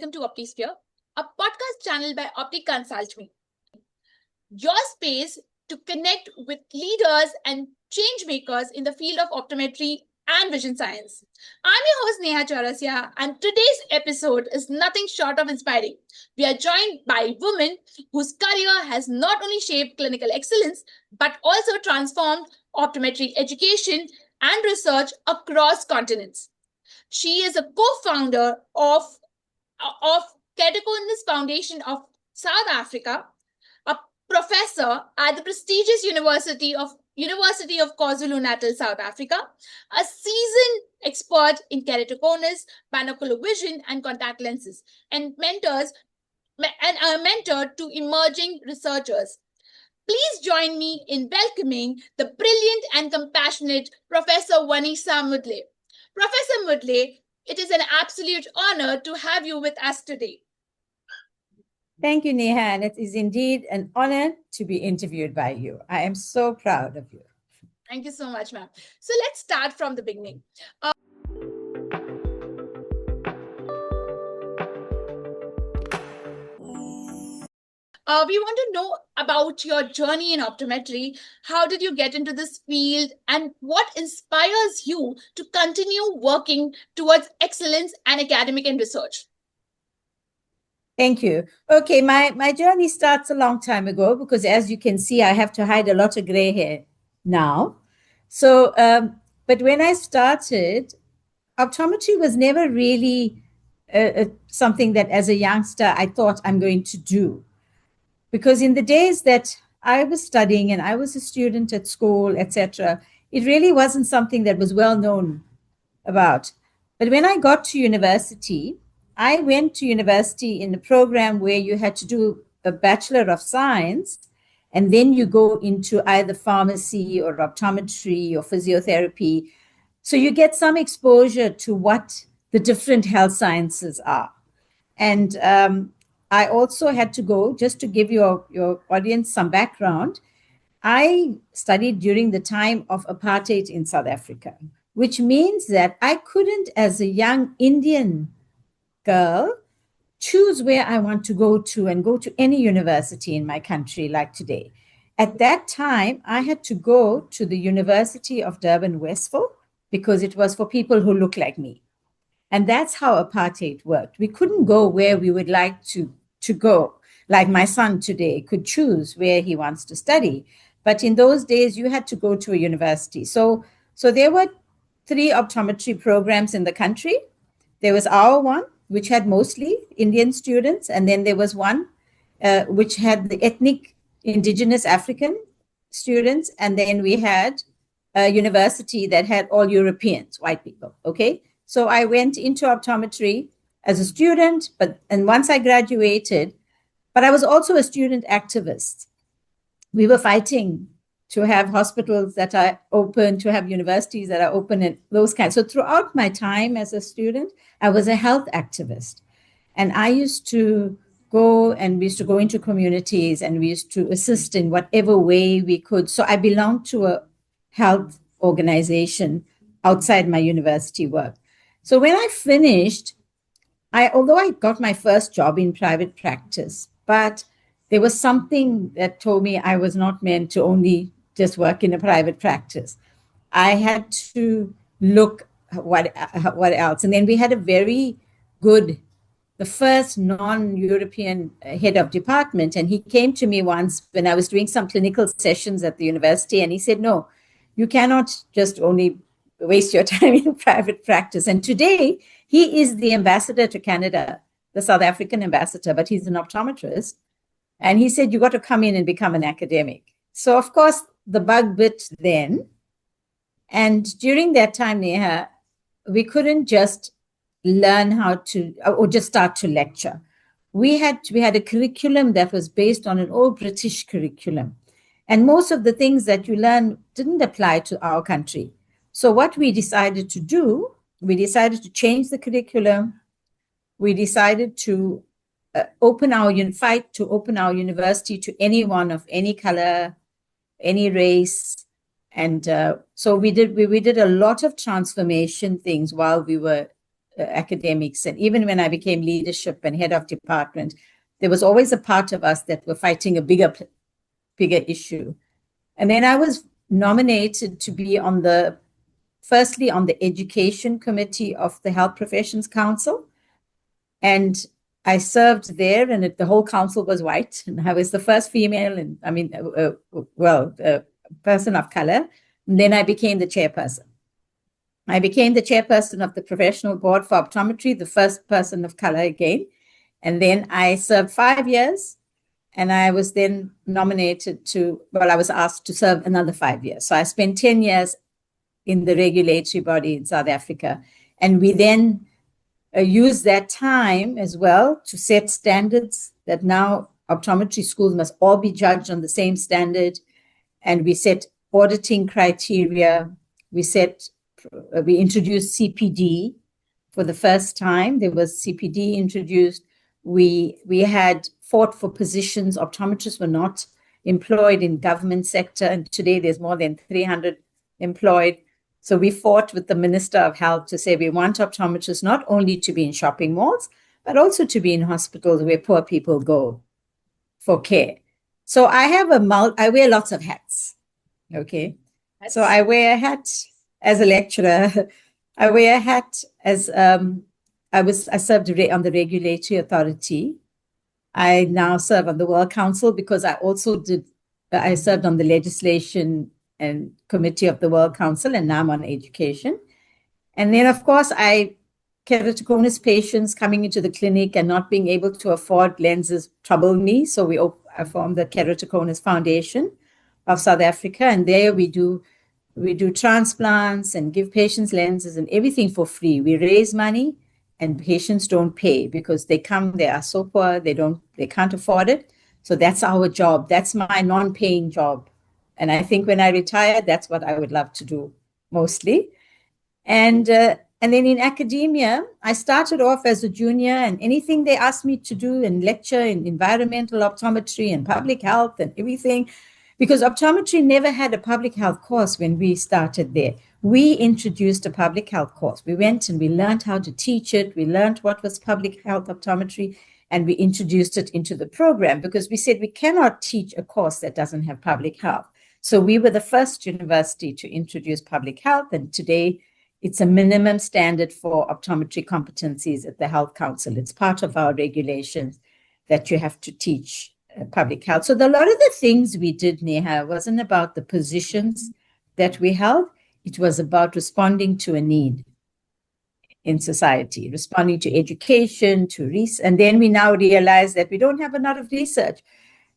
welcome to OptiSphere, a podcast channel by Opti Consult Me. Your space to connect with leaders and change makers in the field of optometry and vision science. I'm your host Neha Chaurasia, and today's episode is nothing short of inspiring. We are joined by women whose career has not only shaped clinical excellence but also transformed optometry education and research across continents. She is a co-founder of Keratoconus Foundation of South Africa, a professor at the prestigious University of KwaZulu-Natal, South Africa, a seasoned expert in keratoconus, binocular vision, and contact lenses, and a mentor to emerging researchers. Please join me in welcoming the brilliant and compassionate Professor Vanessa Moodley. Professor Moodley, it is an absolute honor to have you with us today. Thank you, Neha, and it is indeed an honor to be interviewed by you. I am so proud of you. Thank you so much, ma'am. So let's start from the beginning. We want to know about your journey in optometry. How did you get into this field, and what inspires you to continue working towards excellence and academic and research? Thank you. Okay, my journey starts a long time ago because, as you can see, I have to hide a lot of gray hair now. So, but when I started, optometry was never really something that as a youngster I thought I'm going to do. Because in the days that I was studying and I was a student at school, etc., it really wasn't something that was well known about. But when I got to university, I went to university in a program where you had to do a Bachelor of Science, and then you go into either pharmacy or optometry or physiotherapy. So you get some exposure to what the different health sciences are. And I also had to go, just to give your audience some background, I studied during the time of apartheid in South Africa, which means that I couldn't, as a young Indian girl, choose where I want to go to and go to any university in my country like today. At that time, I had to go to the University of Durban-Westville because it was for people who look like me. And that's how apartheid worked. We couldn't go where we would like to go. Like my son today could choose where he wants to study. But in those days, you had to go to a university. So there were 3 optometry programs in the country. There was our one, which had mostly Indian students. And then there was one which had the ethnic indigenous African students. And then we had a university that had all Europeans, white people. Okay. So I went into optometry as a student, and once I graduated, but I was also a student activist. We were fighting to have hospitals that are open, to have universities that are open, and those kinds. So throughout my time as a student, I was a health activist. And I used to go into communities, and we used to assist in whatever way we could. So I belonged to a health organization outside my university work. So when I finished, although I got my first job in private practice, but there was something that told me I was not meant to only just work in a private practice. I had to look what else. And then we had a very good, the first non-European head of department. And he came to me once when I was doing some clinical sessions at the university. And he said, no, you cannot just only waste your time in private practice. And today he is the ambassador to Canada, the South African ambassador, but he's an optometrist. And he said, you got to come in and become an academic. So of course the bug bit then. And during that time, Neha, we couldn't just learn how to, or just start to lecture. We had a curriculum that was based on an old British curriculum. And most of the things that you learn didn't apply to our country. So what we decided to do, we decided to change the curriculum. We decided to open our university to anyone of any color, any race. And so we did a lot of transformation things while we were academics, and even when I became leadership and head of department, there was always a part of us that were fighting a bigger issue. And then I was nominated to be firstly on the education committee of the Health Professions Council. And I served there, and the whole council was white. And I was the first female, and person of color. And then I became the chairperson. I became the chairperson of the professional board for optometry, the first person of color again. And then I served 5 years. And I was then nominated I was asked to serve another 5 years. So I spent 10 years in the regulatory body in South Africa. And we then used that time as well to set standards that now optometry schools must all be judged on the same standard. And we set auditing criteria. We introduced CPD for the first time. There was CPD introduced. We had fought for positions. Optometrists were not employed in government sector, and today there's more than 300 employed. So we fought with the Minister of Health to say we want optometrists not only to be in shopping malls, but also to be in hospitals where poor people go for care. So I wear lots of hats. Okay. So I wear a hat as a lecturer. I wear a hat as I served on the regulatory authority. I now serve on the World Council because I served on the legislation and committee of the World Council, and now I'm on education. And then, of course, keratoconus patients coming into the clinic and not being able to afford lenses troubled me. So I formed the Keratoconus Foundation of South Africa, and there we do transplants and give patients lenses and everything for free. We raise money, and patients don't pay because they are so poor, they can't afford it. So that's our job. That's my non-paying job. And I think when I retire, that's what I would love to do mostly. And then in academia, I started off as a junior, and anything they asked me to do and lecture in environmental optometry and public health and everything, because optometry never had a public health course when we started there. We introduced a public health course. We went and we learned how to teach it. We learned what was public health optometry, and we introduced it into the program because we said we cannot teach a course that doesn't have public health. So we were the first university to introduce public health, and today it's a minimum standard for optometry competencies at the Health Council. It's part of our regulations that you have to teach public health. So a lot of the things we did, Neha, wasn't about the positions that we held. It was about responding to a need in society, responding to education, to research. And then we now realize that we don't have a lot of research.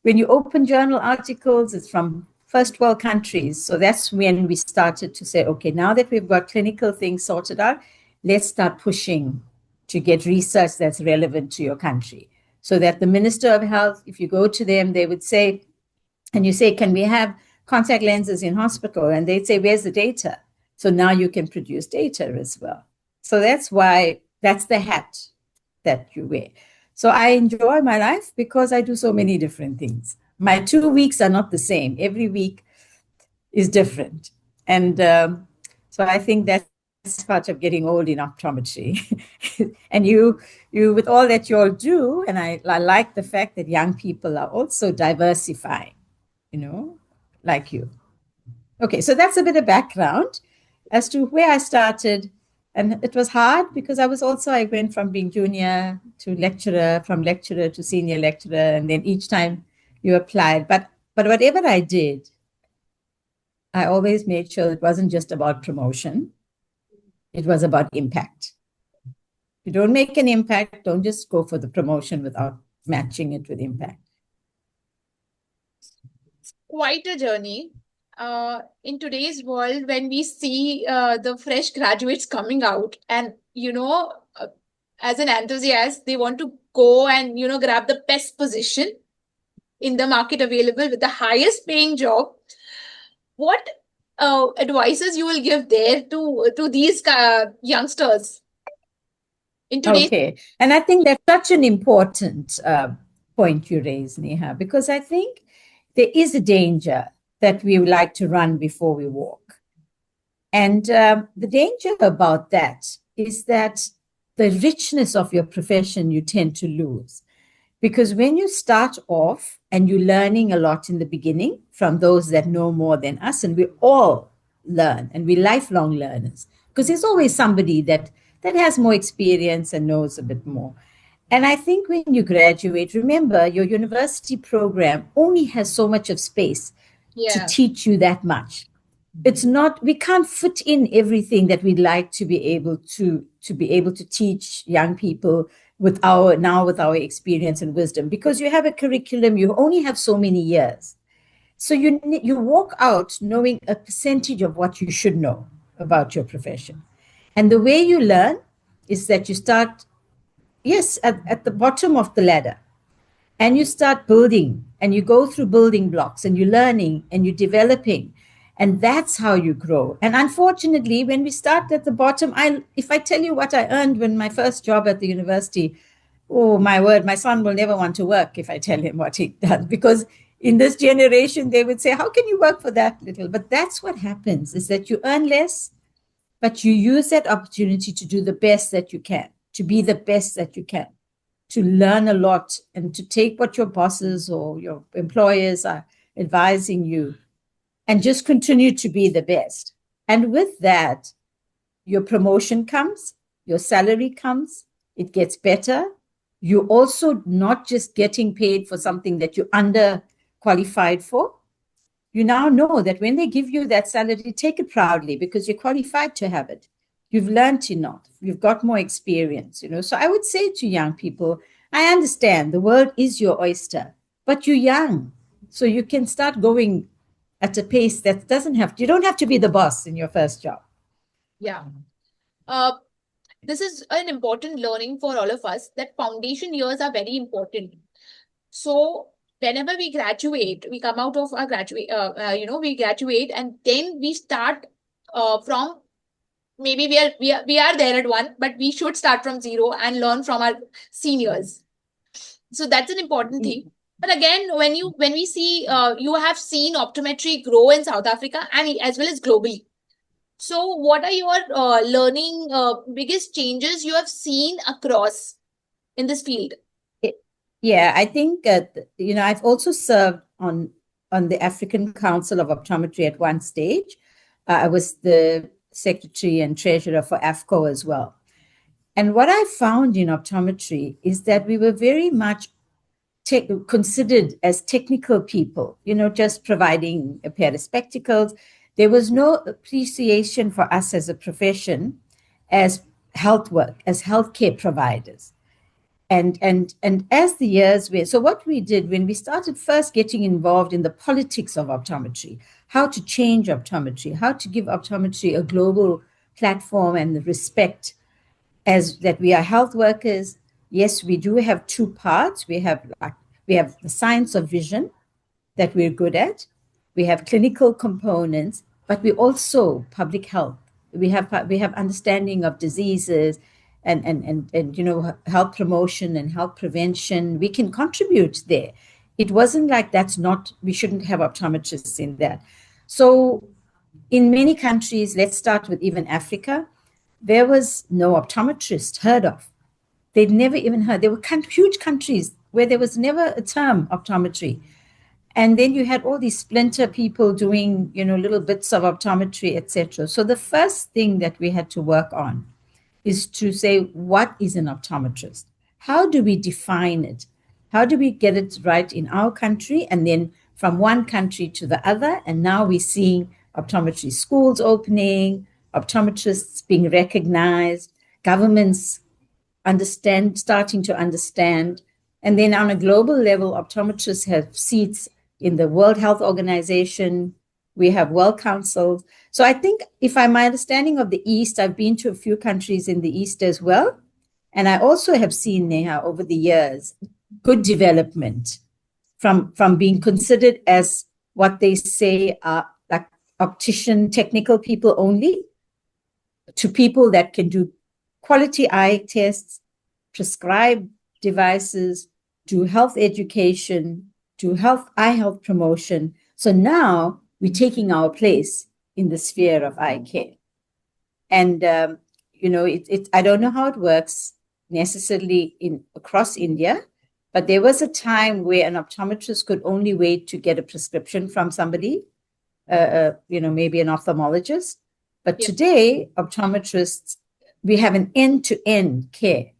When you open journal articles, it's from first world countries. So that's when we started to say, okay, now that we've got clinical things sorted out, let's start pushing to get research that's relevant to your country. So that the Minister of Health, if you go to them, they would say, and you say, can we have contact lenses in hospital? And they'd say, where's the data? So now you can produce data as well. So that's the hat that you wear. So I enjoy my life because I do so many different things. My 2 weeks are not the same. Every week is different. And so I think that's part of getting old in optometry. And you, with all that you all do, and I like the fact that young people are also diversifying, like you. Okay, so that's a bit of background as to where I started. And it was hard because I went from being junior to lecturer, from lecturer to senior lecturer, and then each time you applied. But whatever I did, I always made sure it wasn't just about promotion. It was about impact. If you don't make an impact, don't just go for the promotion without matching it with impact. Quite a journey. In today's world, when we see the fresh graduates coming out and, as an enthusiast, they want to go and, grab the best position in the market available with the highest paying job. What advices you will give there to these youngsters in today's? Okay. And I think that's such an important point you raise, Neha, because I think there is a danger that we would like to run before we walk. And the danger about that is that the richness of your profession you tend to lose. Because when you start off and you're learning a lot in the beginning from those that know more than us, and we all learn and we're lifelong learners, because there's always somebody that has more experience and knows a bit more. And I think when you graduate, remember your university program only has so much of space to teach you that much. It's not, we can't fit in everything that we'd like to be able to teach young people with our experience and wisdom, because you have a curriculum, you only have so many years. So you walk out knowing a percentage of what you should know about your profession. And the way you learn is that you start, yes, at the bottom of the ladder, and you start building, and you go through building blocks, and you're learning and you're developing, and that's how you grow. And unfortunately, when we start at the bottom, if I tell you what I earned when my first job at the university, oh my word, my son will never want to work if I tell him what he done, because in this generation they would say, how can you work for that little? But that's what happens, is that you earn less, but you use that opportunity to do the best that you can, to be the best that you can, to learn a lot, and to take what your bosses or your employers are advising you, and just continue to be the best. And with that, your promotion comes, your salary comes, it gets better. You're also not just getting paid for something that you're underqualified for. You now know that when they give you that salary, take it proudly, because you're qualified to have it. You've learned enough. You've got more experience, So I would say to young people, I understand the world is your oyster, but you're young. So you can start going at a pace that you don't have to be the boss in your first job. Yeah. This is an important learning for all of us, that foundation years are very important. So whenever we graduate, we come out of our we graduate, and then we start from, maybe we are there at one, but we should start from zero and learn from our seniors. So that's an important thing. But again, when we see, you have seen optometry grow in South Africa and as well as globally. So what are your learning biggest changes you have seen across in this field? Yeah, I think I've also served on the African Council of Optometry at one stage. I was the secretary and treasurer for AFCO as well. And what I found in optometry is that we were very much considered as technical people, just providing a pair of spectacles. There was no appreciation for us as a profession, as healthcare providers. And as the years went, so what we did when we started first getting involved in the politics of optometry, how to change optometry, how to give optometry a global platform and the respect as that we are health workers. Yes, we do have two parts. We have the science of vision that we're good at. We have clinical components, but we also public health. We have understanding of diseases and health promotion and health prevention. We can contribute there. It wasn't like we shouldn't have optometrists in that. So in many countries, let's start with even Africa, there was no optometrist heard of. They'd never even heard. There were huge countries where there was never a term optometry. And then you had all these splinter people doing, little bits of optometry, etc. So the first thing that we had to work on is to say, what is an optometrist? How do we define it? How do we get it right in our country, and then from one country to the other? And now we're seeing optometry schools opening, optometrists being recognized, governments starting to understand. And then on a global level, optometrists have seats in the World Health Organization. We have World Councils. So I think my understanding of the East, I've been to a few countries in the East as well. And I also have seen, Neha, over the years, good development from being considered as what they say are like optician technical people only, to people that can do quality eye tests, prescribe devices, do health education, do eye health promotion. So now we're taking our place in the sphere of eye care. And, I don't know how it works necessarily across India, but there was a time where an optometrist could only wait to get a prescription from somebody, maybe an ophthalmologist. But today, optometrists, we have an end-to-end care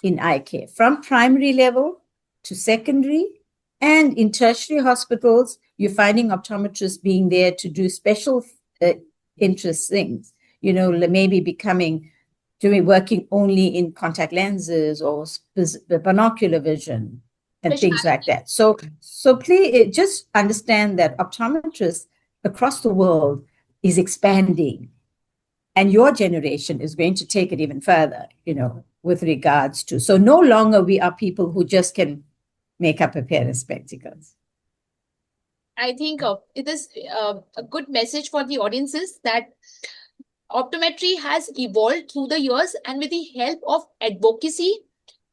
in eye care, from primary level to secondary, and in tertiary hospitals, you're finding optometrists being there to do special interest things, maybe working only in contact lenses or binocular vision and things like that. So please just understand that optometrists across the world is expanding, and your generation is going to take it even further, with regards to. So no longer we are people who just can make up a pair of spectacles. I think it is a good message for the audiences that optometry has evolved through the years, and with the help of advocacy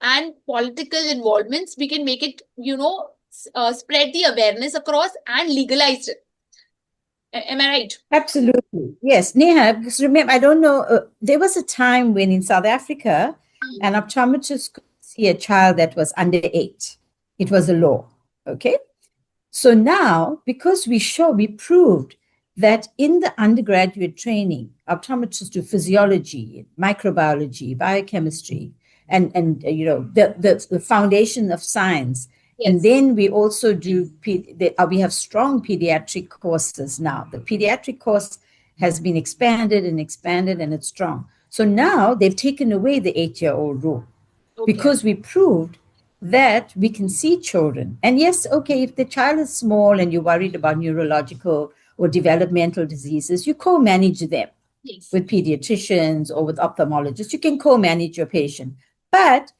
and political involvements, we can make it, spread the awareness across and legalize it. Am I right? Absolutely. Yes. Neha, because remember, I don't know, there was a time when in South Africa, an optometrist could see a child that was under 8. It was a law. Okay. So now, because we proved that in the undergraduate training, optometrists do physiology, microbiology, biochemistry, and the foundation of science. Yes. And then we also do, we have strong pediatric courses now. The pediatric course has been expanded, and it's strong. So now they've taken away the 8-year-old rule, because we proved that we can see children. And yes, okay, if the child is small and you're worried about neurological or developmental diseases, you co-manage them with pediatricians or with ophthalmologists. You can co-manage your patient, but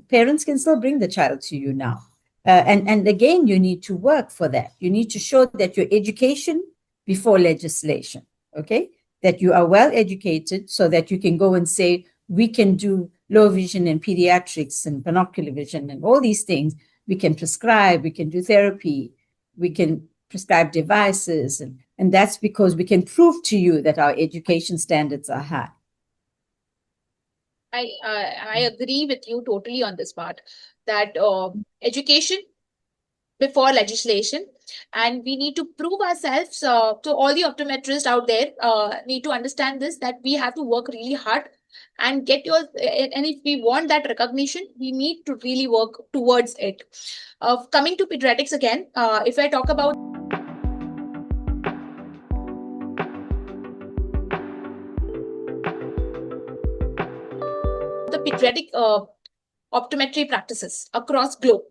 parents can still bring the child to you now. And again, you need to work for that. You need to show that your education before legislation, okay? That you are well educated so that you can go and say, we can do low vision and pediatrics and binocular vision and all these things. We can prescribe, we can do therapy, we can prescribe devices. And that's because we can prove to you that our education standards are high. I agree with you totally on this part, that education before legislation, and we need to prove ourselves to all the optometrists out there, need to understand this, that we have to work really hard and get and if we want that recognition, we need to really work towards it. Coming to pediatrics again, if I talk about the pediatric optometry practices across globe,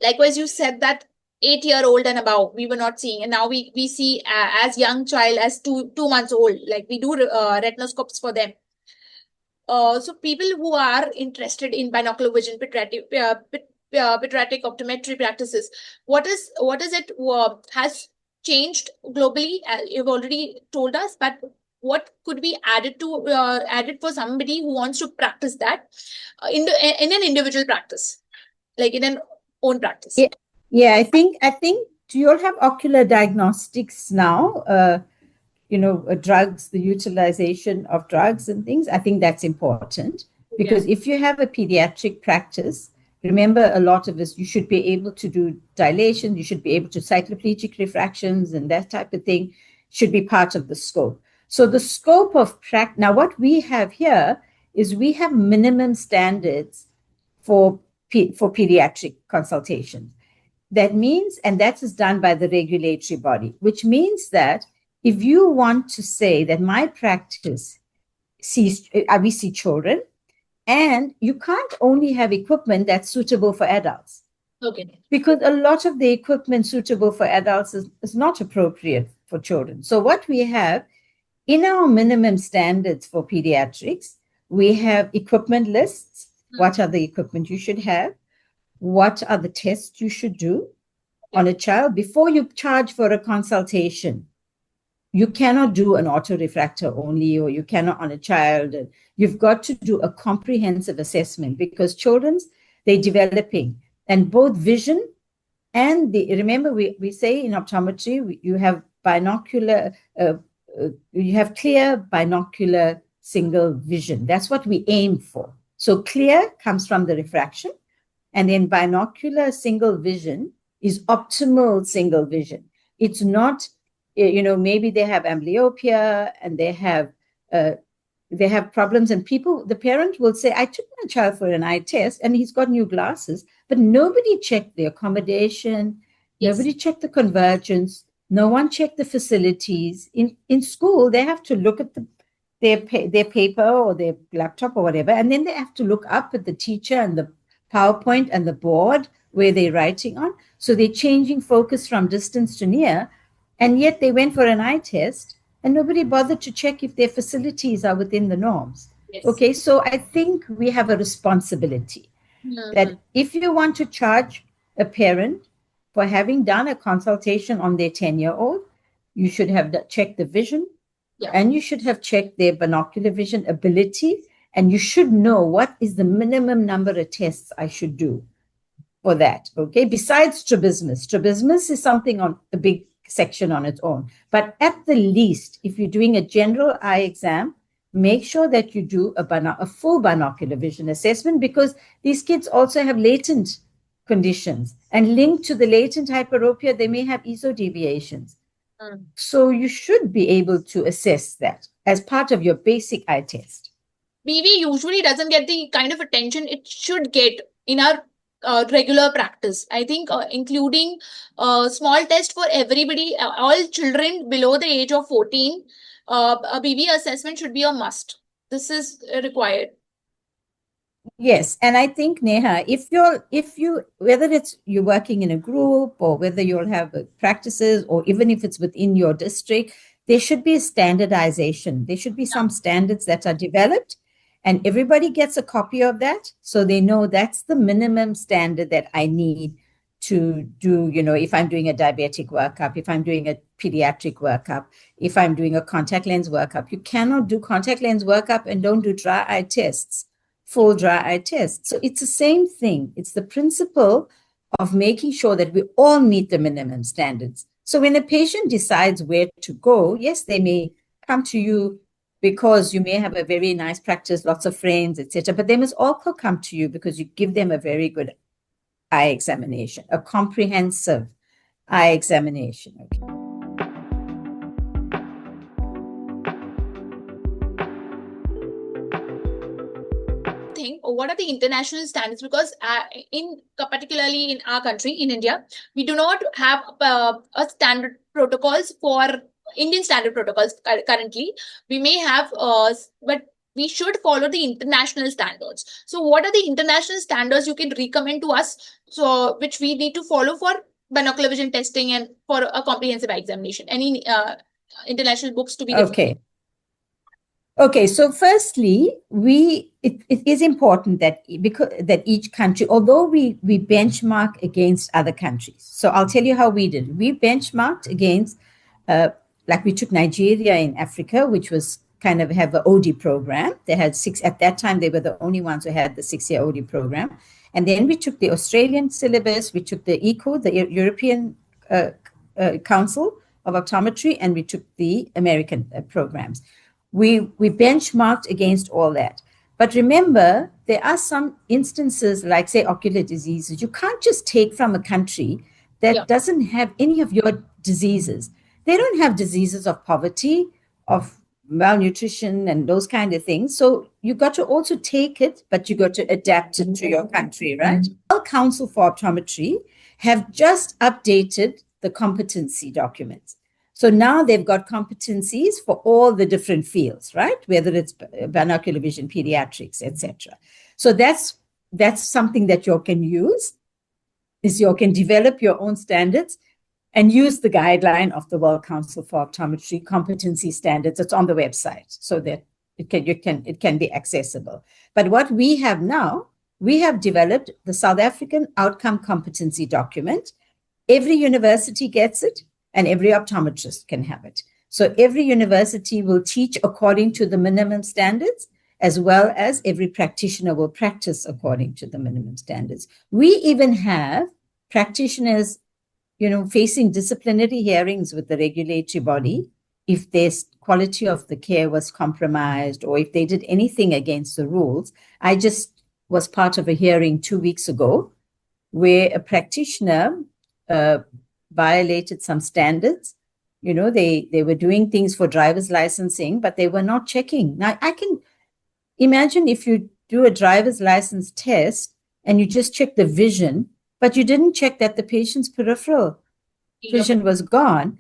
likewise, you said that 8-year-old and above, we were not seeing. And now we see as young child as two months old, like we do retinoscopes for them. So people who are interested in binocular vision, pediatric optometry practices, what is it has changed globally? You've already told us, but what could be added for somebody who wants to practice that in an individual practice, like in an own practice? Yeah, I think do you all have ocular diagnostics now? Drugs, the utilization of drugs and things. I think that's important, because if you have a pediatric practice, remember, a lot of us, you should be able to do dilation, you should be able to cycloplegic refractions, and that type of thing should be part of the scope. So the scope of practice, now what we have here is we have minimum standards for pediatric consultations. That means, and that is done by the regulatory body, which means that if you want to say that my practice we see children, and you can't only have equipment that's suitable for adults. Okay. Because a lot of the equipment suitable for adults is not appropriate for children. So what we have in our minimum standards for pediatrics, we have equipment lists. What are the equipment you should have? What are the tests you should do on a child before you charge for a consultation? You cannot do an autorefractor only, or you cannot on a child. You've got to do a comprehensive assessment, because children's, they're developing, and both vision and remember we say in optometry, you have binocular you have clear binocular single vision. That's what we aim for. So clear comes from the refraction, and then binocular single vision is optimal single vision. It's not, maybe they have amblyopia and they have problems, and the parent will say, I took my child for an eye test and he's got new glasses, but nobody checked the accommodation, Yes. nobody checked the convergence, no one checked the facilities. In school, they have to look at their paper or their laptop or whatever, and then they have to look up at the teacher and the PowerPoint and the board where they're writing on. So they're changing focus from distance to near, and yet they went for an eye test and nobody bothered to check if their facilities are within the norms. Yes. Okay, so I think we have a responsibility that if you want to charge a parent for having done a consultation on their 10-year-old, you should have checked the vision, and you should have checked their binocular vision ability, and you should know what is the minimum number of tests I should do for that, okay? Besides strabismus. Strabismus is something on a big section on its own. But at the least, if you're doing a general eye exam, make sure that you do a full binocular vision assessment, because these kids also have latent conditions. And linked to the latent hyperopia, they may have ESO deviations. So you should be able to assess that as part of your basic eye test. BV usually doesn't get the kind of attention it should get in our regular practice. I think including small test for everybody, all children below the age of 14, a BV assessment should be a must. This is required. Yes, and I think, Neha, whether it's you're working in a group or whether you'll have practices, or even if it's within your district, there should be a standardization. There should be some standards that are developed, and everybody gets a copy of that, so they know that's the minimum standard that I need to do, if I'm doing a diabetic workup, if I'm doing a pediatric workup, if I'm doing a contact lens workup. You cannot do contact lens workup and don't do dry eye tests, full dry eye tests. So it's the same thing. It's the principle of making sure that we all meet the minimum standards. So when a patient decides where to go, yes, they may come to you because you may have a very nice practice, lots of friends, etc. But they must also come to you because you give them a very good eye examination, a comprehensive eye examination. Okay. What are the international standards? Because particularly in our country, in India, we do not have a standard protocols for Indian standard protocols currently. We may have, but we should follow the international standards. So what are the international standards you can recommend to us, so which we need to follow for binocular vision testing and for a comprehensive eye examination? Any international books to be referred? Okay, so firstly, it is important that each country, although we benchmark against other countries. So I'll tell you how we did. We benchmarked against, like we took Nigeria in Africa, which was kind of have an OD program. They had at that time, they were the only ones who had the 6-year OD program. And then we took the Australian syllabus, we took the ECO, the European Council of Optometry, and we took the American programs. We benchmarked against all that. But remember, there are some instances like, say, ocular diseases. You can't just take from a country that doesn't have any of your diseases. They don't have diseases of poverty, of malnutrition, and those kind of things. So you got to also take it, but you got to adapt it to your country, right? The World Council for Optometry have just updated the competency documents. So now they've got competencies for all the different fields, right? Whether it's binocular vision, pediatrics, etc. So that's something that you can use, is you can develop your own standards and use the guideline of the World Council for Optometry competency standards. It's on the website so that it can be accessible. But what we have now, we have developed the South African outcome competency document. Every university gets it, and every optometrist can have it. So every university will teach according to the minimum standards, as well as every practitioner will practice according to the minimum standards. We even have practitioners, facing disciplinary hearings with the regulatory body if their quality of the care was compromised or if they did anything against the rules. I just was part of a hearing 2 weeks ago where a practitioner violated some standards. You know, they were doing things for driver's licensing, but they were not checking. Now, I can imagine if you do a driver's license test and you just check the vision, but you didn't check that the patient's peripheral vision was gone,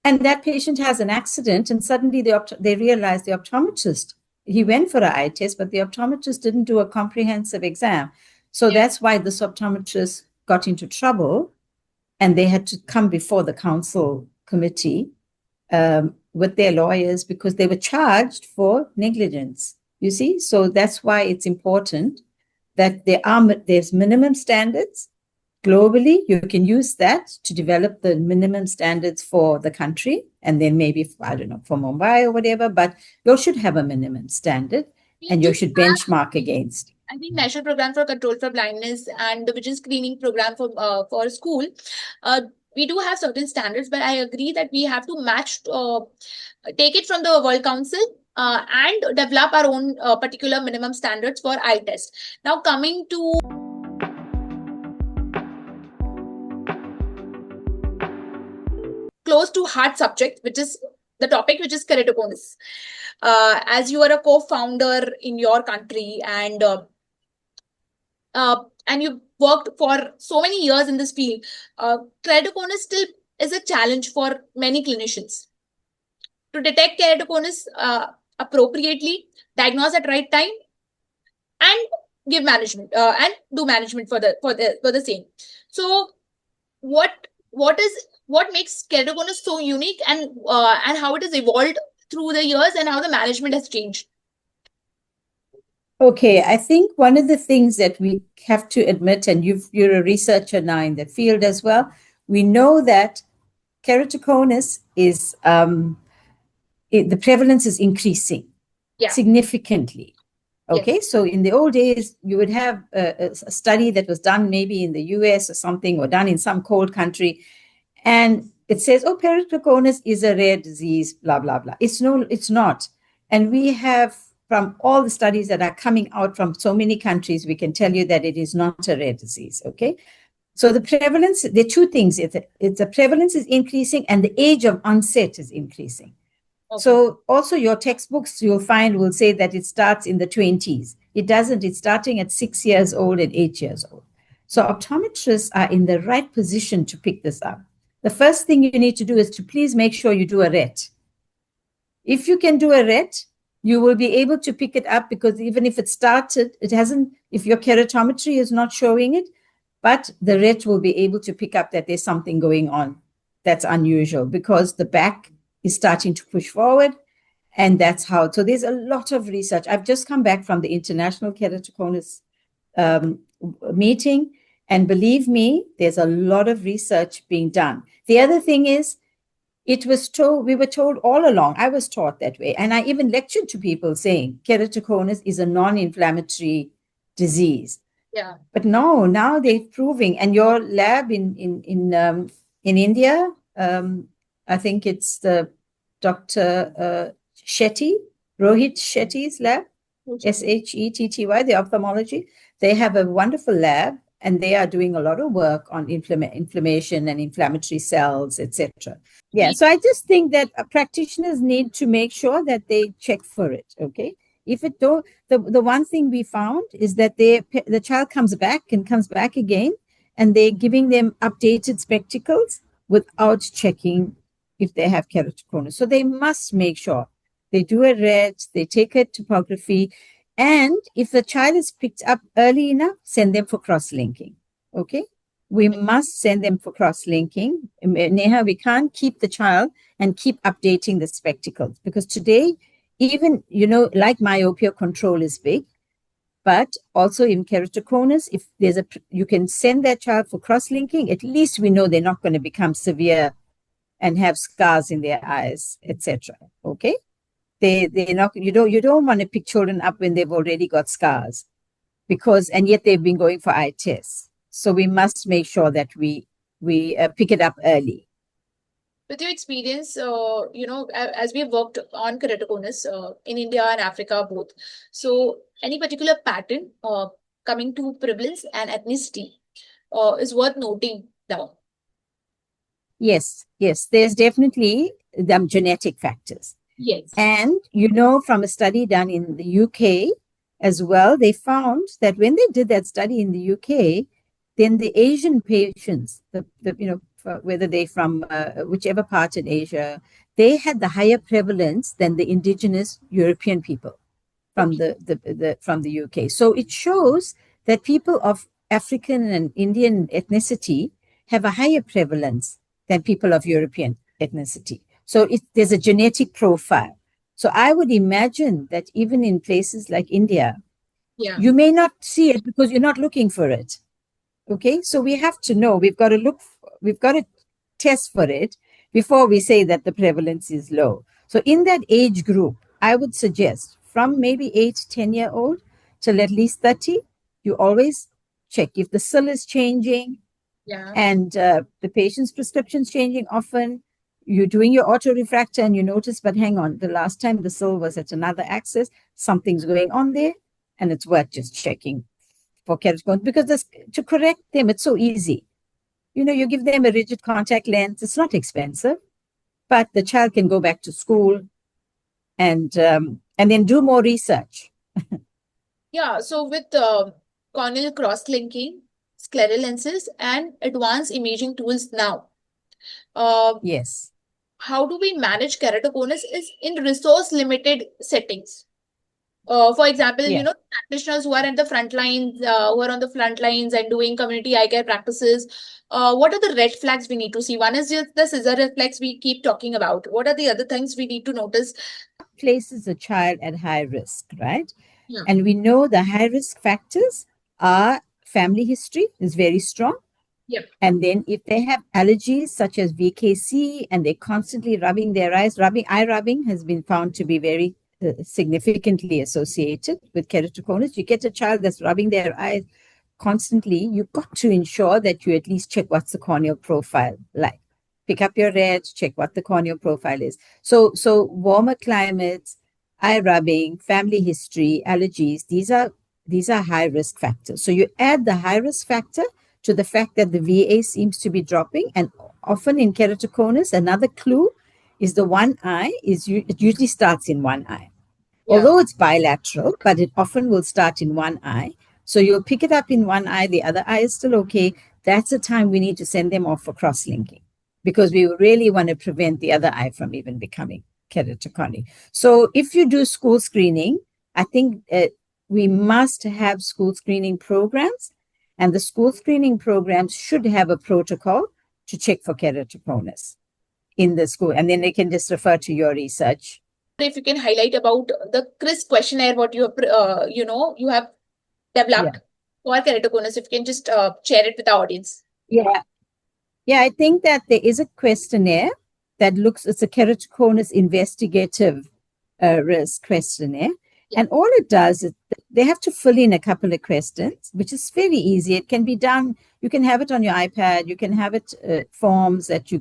and that patient has an accident, and suddenly they realize the optometrist, he went for an eye test, but the optometrist didn't do a comprehensive exam. So that's why this optometrist got into trouble, and they had to come before the council committee with their lawyers because they were charged for negligence. You see, so that's why it's important that there's minimum standards globally. You can use that to develop the minimum standards for the country, and then maybe, I don't know, for Mumbai or whatever, but you should have a minimum standard and you should benchmark against. I think National Program for Control for Blindness and the Vision Screening Program for school, we do have certain standards, but I agree that we have to match, take it from the World Council and develop our own particular minimum standards for eye test. Now coming to close to heart subject, which is the topic, which is keratoconus. As you are a co-founder in your country and you worked for so many years in this field, keratoconus still is a challenge for many clinicians. To detect keratoconus appropriately, diagnose at right time, and give management and do management for the same. So, what makes keratoconus so unique, and how it has evolved through the years, and how the management has changed? Okay, I think one of the things that we have to admit, and you're a researcher now in the field as well, we know that keratoconus is the prevalence is increasing significantly. Okay, so in the old days, you would have a study that was done maybe in the US or something, or done in some cold country, and it says, oh, keratoconus is a rare disease, blah, blah, blah. It's not. And we have, from all the studies that are coming out from so many countries, we can tell you that it is not a rare disease, okay? So the prevalence, there are two things. The prevalence is increasing and the age of onset is increasing. Okay. So also your textbooks, you'll find, will say that it starts in the 20s. It doesn't. It's starting at 6 years old and 8 years old. So optometrists are in the right position to pick this up. The first thing you need to do is to please make sure you do a RET. If you can do a RET, you will be able to pick it up, because even if it started, it hasn't, if your keratometry is not showing it, but the RET will be able to pick up that there's something going on that's unusual, because the back is starting to push forward. And that's how, so there's a lot of research. I've just come back from the International Keratoconus meeting, and believe me, there's a lot of research being done. The other thing is, we were told all along, I was taught that way, and I even lectured to people saying keratoconus is a non-inflammatory disease. Yeah. But no, now they're proving, and your lab in India, I think it's the Dr. Rohit Shetty's lab, Shetty, the ophthalmology. They have a wonderful lab, and they are doing a lot of work on inflammation and inflammatory cells, etc. Yeah, so I just think that practitioners need to make sure that they check for it, okay? If it don't, the one thing we found is that the child comes back again, and they're giving them updated spectacles without checking if they have keratoconus. So they must make sure they do a RET, they take a topography, and if the child is picked up early enough, send them for cross-linking, okay? We must send them for cross-linking. Neha, we can't keep the child and keep updating the spectacles, because today, even, like myopia control is big, but also in keratoconus, if you can send that child for cross-linking, at least we know they're not going to become severe and have scars in their eyes, etc. Okay? They're not, you don't want to pick children up when they've already got scars, and yet they've been going for eye tests. So we must make sure that we pick it up early. with your experience, as we have worked on keratoconus in India and Africa both, so any particular pattern coming to prevalence and ethnicity is worth noting down. Yes, yes, there's definitely genetic factors. Yes. And, from a study done in the UK as well, they found that when they did that study in the UK, then the Asian patients, whether they're from whichever part in Asia, they had the higher prevalence than the indigenous European people from Okay. the UK. So it shows that people of African and Indian ethnicity have a higher prevalence than people of European ethnicity. So there's a genetic profile. So I would imagine that even in places like India, Yeah. you may not see it because you're not looking for it. Okay, so we have to know, we've got to test for it before we say that the prevalence is low. So in that age group, I would suggest from maybe 8, 10-year-old till at least 30, you always check if the SIL is changing, Yeah. and the patient's prescription's changing often. You're doing your autorefractor and you notice, but hang on, the last time the SIL was at another axis, something's going on there, and it's worth just checking for keratoconus, because to correct them, it's so easy. You give them a rigid contact lens. It's not expensive, but the child can go back to school and then do more research. Yeah. So with corneal cross-linking, scleral lenses, and advanced imaging tools now, Yes. how do we manage keratoconus is in resource-limited settings? For example, Yeah. practitioners who are at the front lines, who are on the front lines and doing community eye care practices, what are the red flags we need to see? One is just the scissor reflex we keep talking about. What are the other things we need to notice? Places a child at high risk, right? Yeah. And we know the high risk factors are family history is very strong. Yep. And then if they have allergies such as VKC and they're constantly rubbing their eyes, eye rubbing has been found to be very significantly associated with keratoconus. You get a child that's rubbing their eyes constantly, you've got to ensure that you at least check what's the corneal profile like. Pick up your red, check what the corneal profile is. So warmer climates, eye rubbing, family history, allergies, these are high risk factors. So you add the high risk factor to the fact that the VA seems to be dropping, and often in keratoconus, another clue is the one eye it usually starts in one eye. Yeah. Although it's bilateral, but it often will start in one eye. So you'll pick it up in one eye, the other eye is still okay. That's the time we need to send them off for cross-linking, because we really want to prevent the other eye from even becoming keratoconic. So if you do school screening, I think we must have school screening programs, and the school screening programs should have a protocol to check for keratoconus in the school, and then they can just refer to your research. If you can highlight about the CRIS questionnaire, what you have, you have developed for keratoconus, if you can just share it with the audience. Yeah. Yeah, I think that there is a questionnaire that it's a keratoconus investigative risk questionnaire. Yeah. And all it does is they have to fill in a couple of questions, which is very easy. It can be done. You can have it on your iPad. You can have it forms that you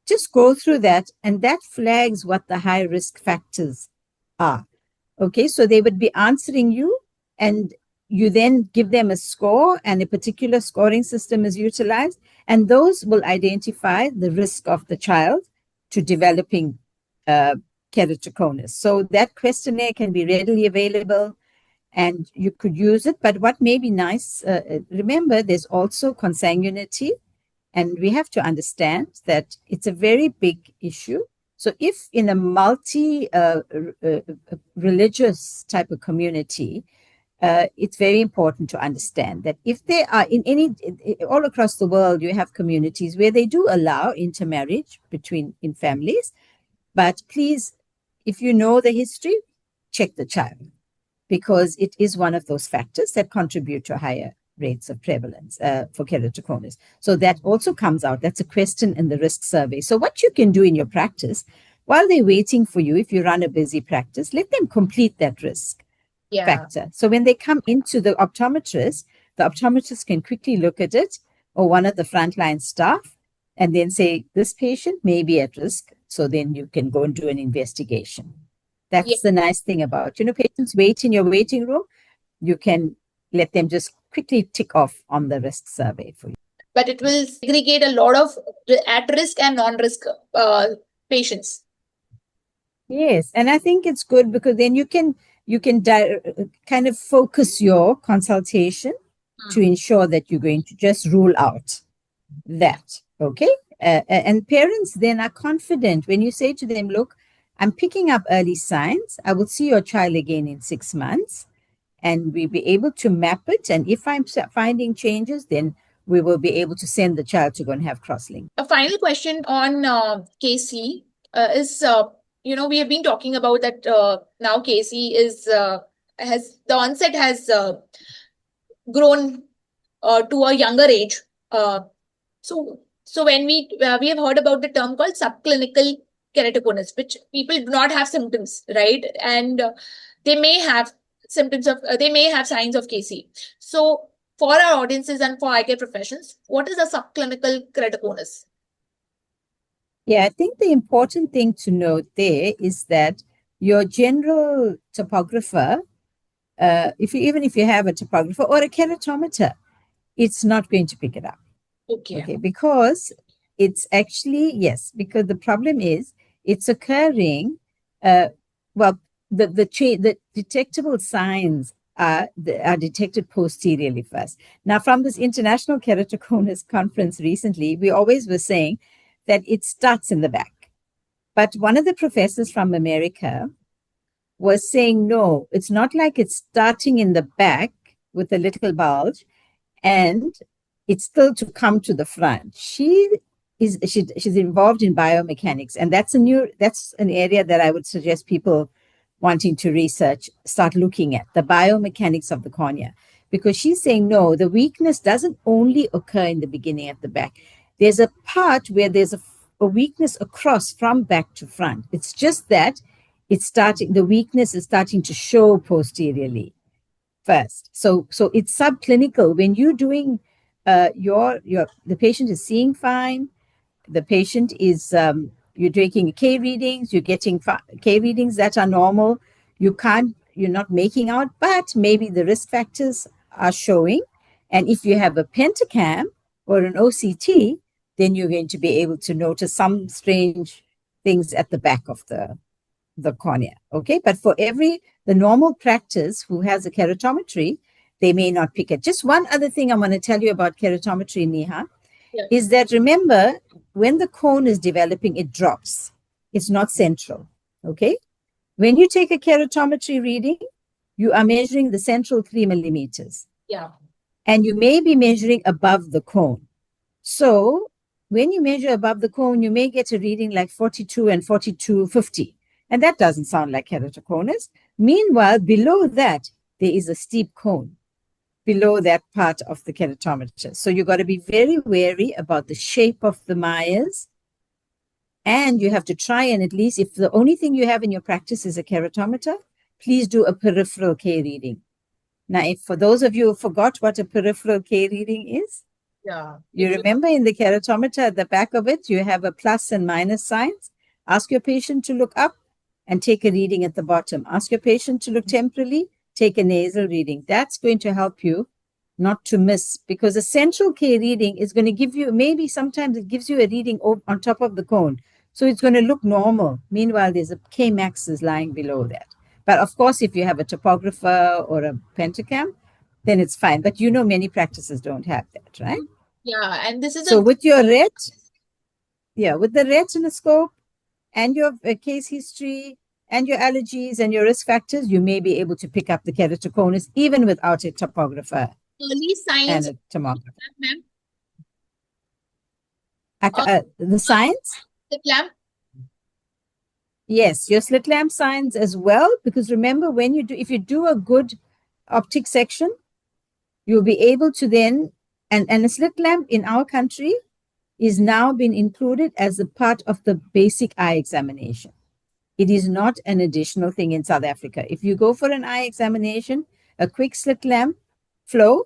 just go through that, and that flags what the high risk factors are. Okay, so they would be answering you, and you then give them a score, and a particular scoring system is utilized, and those will identify the risk of the child to developing keratoconus. So that questionnaire can be readily available and you could use it. But what may be nice, remember, there's also consanguinity, and we have to understand that it's a very big issue. So if in a multi-religious type of community, it's very important to understand that if they are all across the world, you have communities where they do allow intermarriage in families. But please, if you know the history, check the child, because it is one of those factors that contribute to higher rates of prevalence for keratoconus. So that also comes out. That's a question in the risk survey. So what you can do in your practice, while they're waiting for you, if you run a busy practice, let them complete that risk factor. So when they come into the optometrist can quickly look at it, or one of the frontline staff, and then say, this patient may be at risk. So then you can go and do an investigation. That's the nice thing about, patients wait in your waiting room. You can let them just quickly tick off on the risk survey for you. But it will segregate a lot of at-risk and non-risk patients. Yes, and I think it's good because then you can kind of focus your consultation to ensure that you're going to just rule out that. Okay, and parents then are confident when you say to them, "Look, I'm picking up early signs. I will see your child again in 6 months, and we'll be able to map it. And if I'm finding changes, then we will be able to send the child to go and have crosslink." A final question on KC is, we have been talking about that now KC has the onset has grown to a younger age. So when we have heard about the term called subclinical keratoconus, which people do not have symptoms, right? And they may have symptoms of they may have signs of KC. So for our audiences and for eye care professions, what is a subclinical keratoconus? Yeah, I think the important thing to note there is that your general topographer, even if you have a topographer or a keratometer, it's not going to pick it up. Okay, because it's actually, yes, because the problem is it's occurring, well, the detectable signs are detected posteriorly first. Now, from this International Keratoconus conference recently, we always were saying that it starts in the back. But one of the professors from America was saying, no, it's not like it's starting in the back with a little bulge and it's still to come to the front. She's involved in biomechanics, and that's an area that I would suggest people wanting to research start looking at, the biomechanics of the cornea, because she's saying no, the weakness doesn't only occur in the beginning at the back. There's a part where there's a weakness across from back to front. It's just that the weakness is starting to show posteriorly first. So it's subclinical. When you're doing the patient is seeing fine, the patient is you're taking K readings, you're getting K readings that are normal. You're not making out, but maybe the risk factors are showing. And if you have a pentacam or an OCT, then you're going to be able to notice some strange things at the back of the cornea. Okay, but for the normal practice who has a keratometry, they may not pick it. Just one other thing I want to tell you about keratometry, Neha, is that remember, when the cone is developing, it drops. It's not central. Okay, when you take a keratometry reading, you are measuring the central 3 millimeters. Yeah. And you may be measuring above the cone. So when you measure above the cone, you may get a reading like 42 and 42.50. And that doesn't sound like keratoconus. Meanwhile, below that, there is a steep cone below that part of the keratometer. So you've got to be very wary about the shape of the Myers. And you have to try and at least, if the only thing you have in your practice is a keratometer, please do a peripheral K reading. Now, if for those of you who forgot what a peripheral K reading is, you remember in the keratometer at the back of it, you have a plus and minus signs. Ask your patient to look up and take a reading at the bottom. Ask your patient to look temporally, take a nasal reading. That's going to help you not to miss, because a central K reading is going to give you, maybe sometimes it gives you a reading on top of the cone. So it's going to look normal. Meanwhile, there's a K max is lying below that. But of course, if you have a topographer or a pentacam, then it's fine. But many practices don't have that, right? Yeah, and this is with your with the retinoscope and your case history and your allergies and your risk factors, you may be able to pick up the keratoconus even without a topographer early signs and a tomographer. Ma'am? The signs? Slit lamp? Yes, your slit lamp signs as well, because remember, if you do a good optic section, you'll be able to then, and a slit lamp in our country is now been included as a part of the basic eye examination. It is not an additional thing in South Africa. If you go for an eye examination, a quick slit lamp flow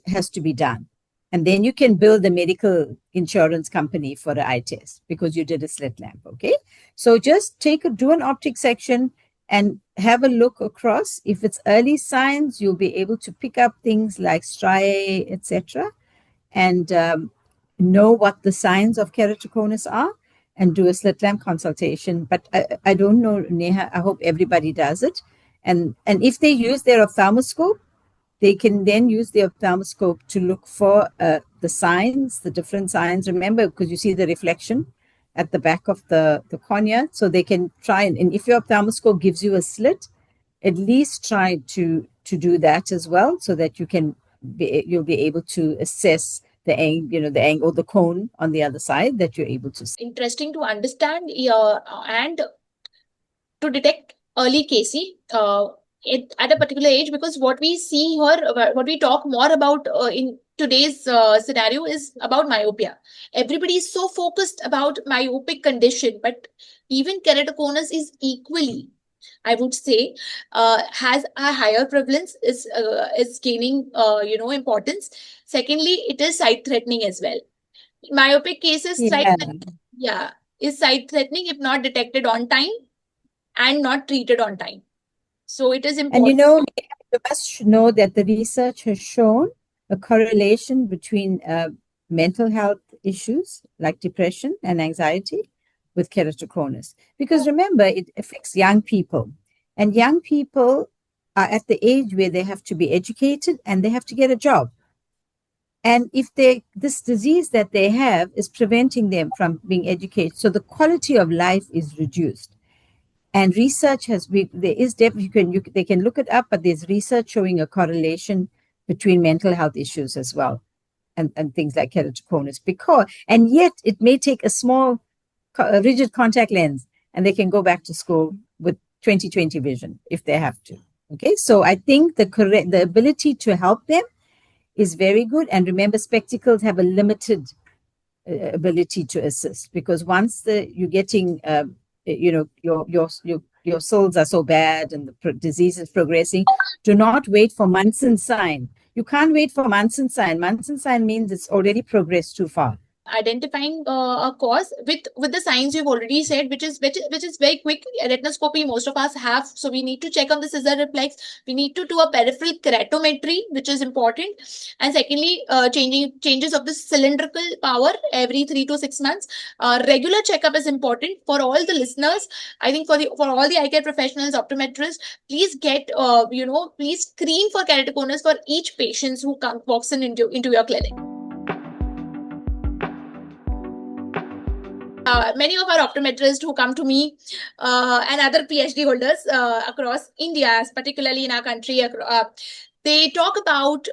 has to be done. And then you can build a medical insurance company for the eye test because you did a slit lamp. Okay. So just do an optic section and have a look across. If it's early signs, you'll be able to pick up things like striae, etc., and know what the signs of keratoconus are and do a slit lamp consultation. But I don't know, Neha, I hope everybody does it. And if they use their ophthalmoscope, they can then use the ophthalmoscope to look for the signs, the different signs. Remember, because you see the reflection at the back of the cornea. So they can try and if your ophthalmoscope gives you a slit, at least try to do that as well, so that you'll be able to assess the angle, the cone on the other side that you're able to see. Interesting to understand and to detect early cases at a particular age, because what we see here, what we talk more about in today's scenario is about myopia. Everybody is so focused about myopic condition, but even keratoconus is equally, I would say, has a higher prevalence, is gaining importance. Secondly, it is sight threatening as well. Myopic cases, Yeah. is sight threatening if not detected on time and not treated on time. So it is And important. you must know that the research has shown a correlation between mental health issues like depression and anxiety with keratoconus. Because remember, it affects young people. And young people are at the age where they have to be educated and they have to get a job. And if this disease that they have is preventing them from being educated, so the quality of life is reduced. And research they can look it up, but there's research showing a correlation between mental health issues as well, and things like keratoconus. And yet it may take a rigid contact lens, and they can go back to school with 20/20 vision if they have to. Okay, so I think the ability to help them is very good. And remember, spectacles have a limited ability to assist, because once you're getting your souls are so bad and the disease is progressing, do not wait for Munson sign. You can't wait for Munson sign. Munson sign means it's already progressed too far. Identifying a cause with the signs you've already said, which is very quick. Retinoscopy most of us have, so we need to check on the scissor reflex. We need to do a peripheral keratometry, which is important. And secondly, changes of the cylindrical power every 3 to 6 months. Regular checkup is important for all the listeners. I think for all the eye care professionals, optometrists, please get please screen for keratoconus for each patient who walks into your clinic. Many of our optometrists who come to me and other PhD holders across India, particularly in our country, they talk about,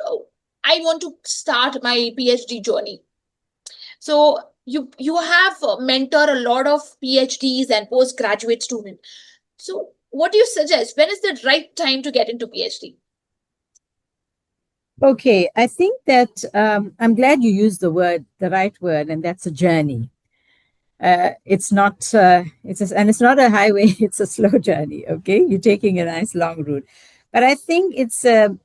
I want to start my PhD journey. So you have mentor a lot of PhDs and postgraduate students. So what do you suggest? When is the right time to get into PhD? Okay, I think that I'm glad you used the right word, and that's a journey. It's not and it's not a highway. It's a slow journey. Okay, you're taking a nice long route, but I think it's a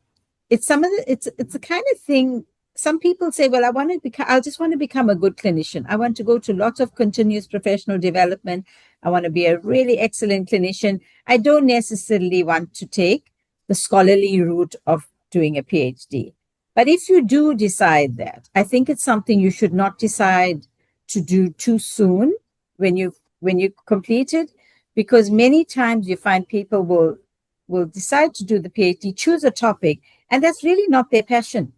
kind of thing. Some people say, well, I just want to become a good clinician. I want to go to lots of continuous professional development. I want to be a really excellent clinician. I don't necessarily want to take the scholarly route of doing a PhD. But if you do decide that, I think it's something you should not decide to do too soon when you complete it, because many times you find people will decide to do the PhD, choose a topic, and that's really not their passion.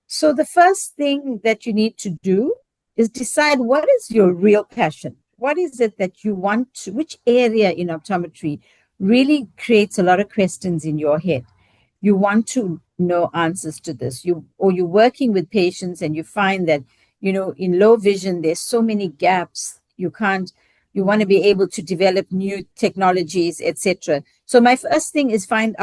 So the first thing that you need to do is decide what is your real passion. What is it that you want to, which area in optometry really creates a lot of questions in your head? You want to know answers to this. You're working with patients and you find that, in low vision, there's so many gaps. You want to be able to develop new technologies, etc. So my first thing is find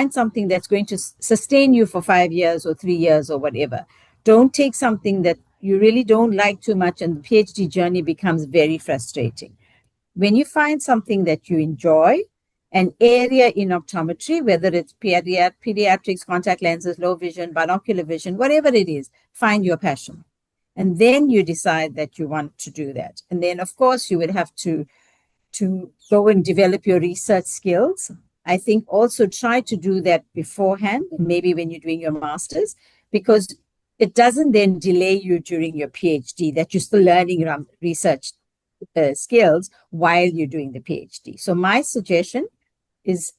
something that's going to sustain you for 5 years or 3 years or whatever. Don't take something that you really don't like too much, and the PhD journey becomes very frustrating. When you find something that you enjoy, an area in optometry, whether it's pediatrics, contact lenses, low vision, binocular vision, whatever it is, find your passion. And then you decide that you want to do that. And then, of course, you would have to go and develop your research skills. I think also try to do that beforehand, maybe when you're doing your master's, because it doesn't then delay you during your PhD, that you're still learning around research skills while you're doing the PhD. So my suggestion is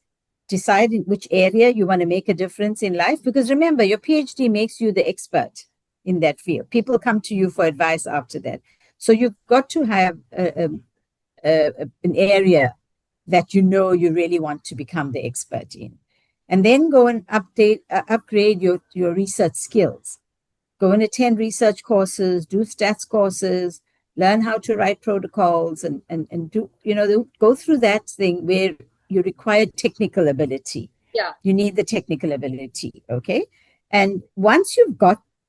decide in which area you want to make a difference in life, because remember, your PhD makes you the expert in that field. People come to you for advice after that. So you've got to have an area that you know you really want to become the expert in. And then go and upgrade your research skills. Go and attend research courses, do stats courses, learn how to write protocols, and do, go through that thing where you require technical ability. Yeah. You need the technical ability, okay? And once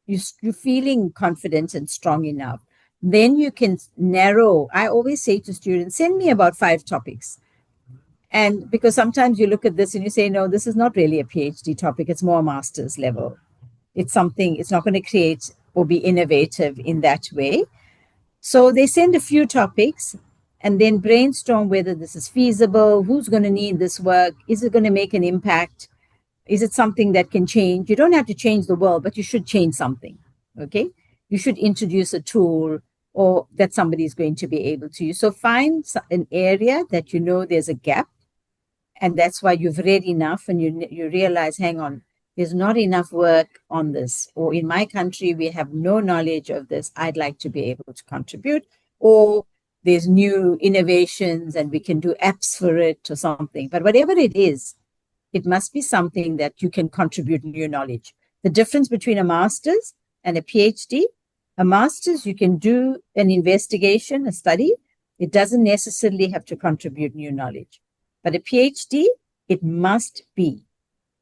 you're feeling confident and strong enough, then you can narrow. I always say to students, send me about 5 topics. And because sometimes you look at this and you say, no, this is not really a PhD topic, it's more master's level. It's not going to create or be innovative in that way. So they send a few topics and then brainstorm whether this is feasible, who's going to need this work, is it going to make an impact, is it something that can change? You don't have to change the world, but you should change something, okay? You should introduce a tool or that somebody is going to be able to use. So find an area that you know there's a gap, and that's why you've read enough and you realize, hang on, there's not enough work on this, or in my country, we have no knowledge of this. I'd like to be able to contribute, or there's new innovations and we can do apps for it or something. But whatever it is, it must be something that you can contribute new knowledge. The difference between a master's and a PhD, a master's, you can do an investigation, a study. It doesn't necessarily have to contribute new knowledge. But a PhD, it must be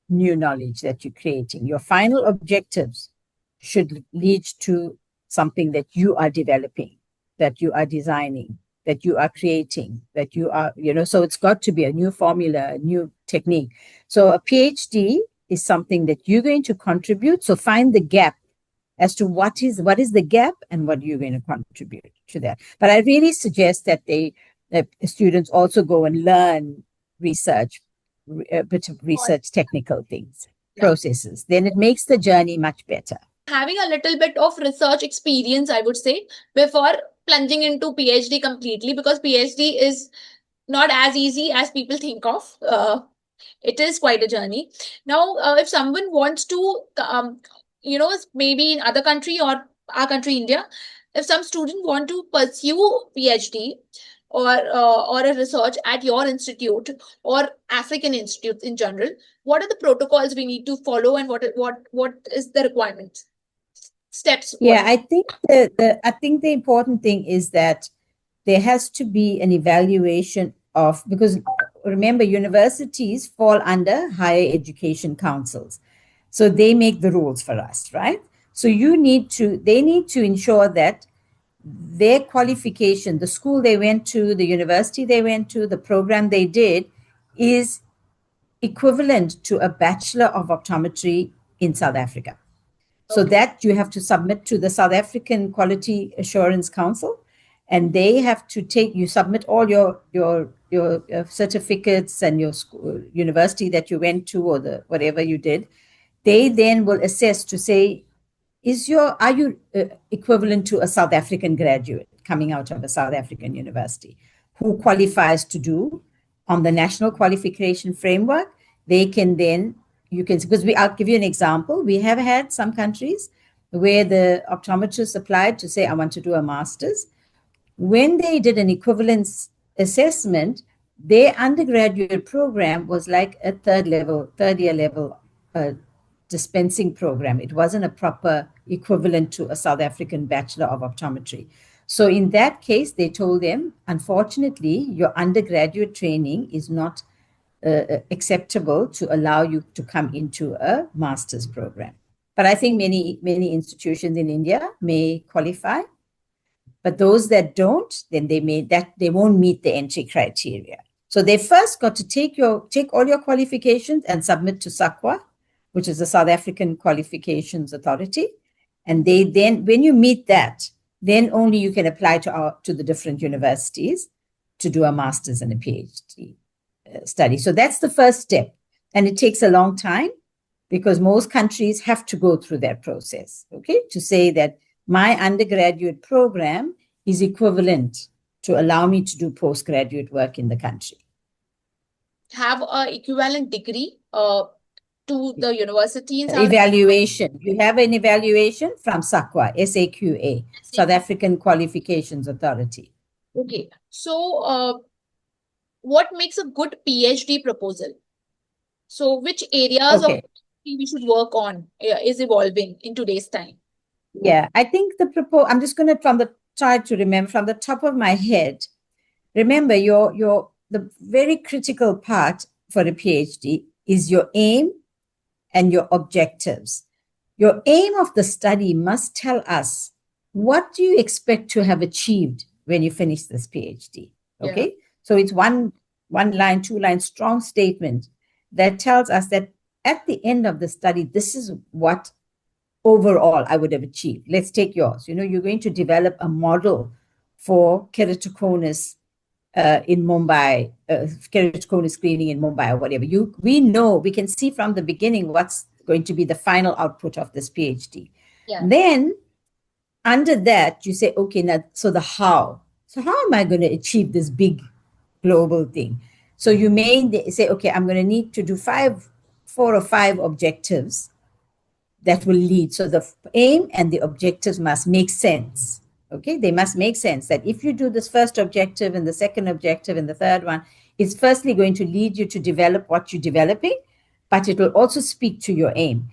new knowledge that you're creating. Your final objectives should lead to something that you are developing, that you are designing, that you are creating, that you are, so it's got to be a new formula, a new technique. So a PhD is something that you're going to contribute. So find the gap as to what is the gap and what you're going to contribute to that. But I really suggest that students also go and learn research, a bit of research, technical things, processes. Then it makes the journey much better. Having a little bit of research experience, I would say, before plunging into PhD completely, because PhD is not as easy as people think of. It is quite a journey. Now, if someone wants to, maybe in other country or our country, India, if some student want to pursue PhD or a research at your institute or African institutes in general, what are the protocols we need to follow, and what is the requirement steps? Yeah, I think the important thing is that there has to be an evaluation of, because remember, universities fall under higher education councils. So they make the rules for us, right? So they need to ensure that their qualification, the school they went to, the university they went to, the program they did, is equivalent to a Bachelor of Optometry in South Africa. So that you have to submit to the South African Quality Assurance Council, and they have to you submit all your certificates and your school, university that you went to, or whatever you did. They then will assess to say, are you equivalent to a South African graduate coming out of a South African university who qualifies to do on the national qualification framework? They can then, because I'll give you an example. We have had some countries where the optometrists applied to say, I want to do a master's. When they did an equivalence assessment, their undergraduate program was like a third year level dispensing program. It wasn't a proper equivalent to a South African Bachelor of Optometry. So in that case, they told them, unfortunately, your undergraduate training is not acceptable to allow you to come into a master's program. But I think many institutions in India may qualify. But those that don't, then they won't meet the entry criteria. So they first got to take all your qualifications and submit to SAQA, which is the South African Qualifications Authority. And they then, when you meet that, then only you can apply to the different universities to do a master's and a PhD study. So that's the first step. And it takes a long time because most countries have to go through that process, okay, to say that my undergraduate program is equivalent to allow me to do postgraduate work in the country. Have an equivalent degree to the university in evaluation. You have an evaluation from SAQA, SAQA, South African Qualifications Authority. Okay. So what makes a good PhD proposal? So which areas of we should work on is evolving in today's time? Yeah, I think I'm just going to try to remember from the top of my head. Remember, the very critical part for a PhD is your aim and your objectives. Your aim of the study must tell us, what do you expect to have achieved when you finish this PhD? Okay. Yeah. So it's one line, 2 line, strong statement that tells us that at the end of the study, this is what overall I would have achieved. Let's take yours. You're going to develop a model for keratoconus in Mumbai, keratoconus screening in Mumbai or whatever. We can see from the beginning what's going to be the final output of this PhD. Yeah. Then under that, you say, okay, now, so the how. So how am I going to achieve this big global thing? So you may say, okay, I'm going to need to do 4 or 5 objectives that will lead. So the aim and the objectives must make sense. Okay, they must make sense that if you do this first objective and the second objective and the third one, it's firstly going to lead you to develop what you're developing, but it will also speak to your aim.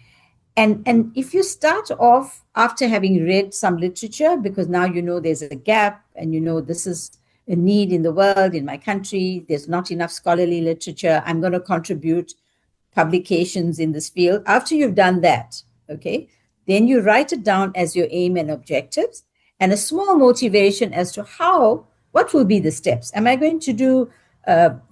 And if you start off after having read some literature, because now there's a gap and this is a need in the world, in my country, there's not enough scholarly literature, I'm going to contribute publications in this field. After you've done that, okay, then you write it down as your aim and objectives and a small motivation as to what will be the steps. Am I going to do